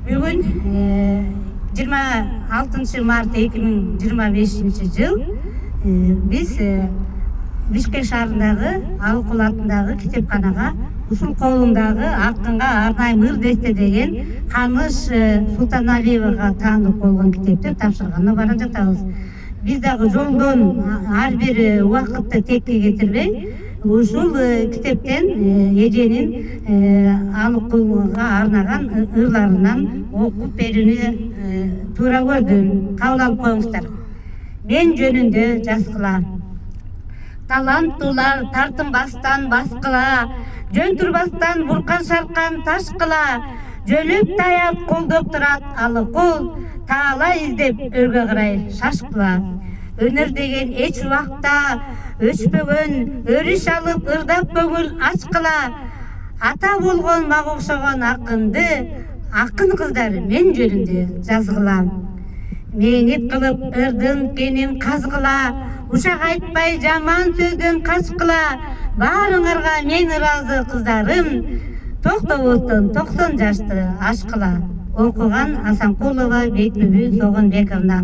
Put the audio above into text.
Бүгін 26 март 2025 жыл біз Бишкек шаарындагы Алыкул атындагы китепканага ушул колундағы акынга арнайы мыр десте деген Ханыш Султаналиевага таандык болгон китепти тапшырганына бара жатабыз. Биз дагы жолдон ар бир убакытты текке кетирбей, ушул китептен эженин Алыкулга арнаган ырларынан окуп берүүнү туура көрдүм. Кабыл алып коюңуздар. Мен жөнүндө жазгыла. Таланттуулар тартынбастан баскыла, жөн турбастан буркан шаркан ташкыла, жөлүп таяп колдоп турат Алыкул, таала издеп өргө карай шашкыла. Өнөр деген эч убакта өчпөгөн, өрүш алып ырдап көңүл ачкыла. Ата болгон мага окшогон акынды, акын кыздар мен жөнүндө жазгыла. Мээнет кылып ырдын кенин казгыла, ушак айтпай жаман сөздөн качкыла. Баарыңарга мен ыраазы кыздарым, токтобоздон 90 жашты ашкыла. Окуган Асанкулова Бекнүбү Согонбековна.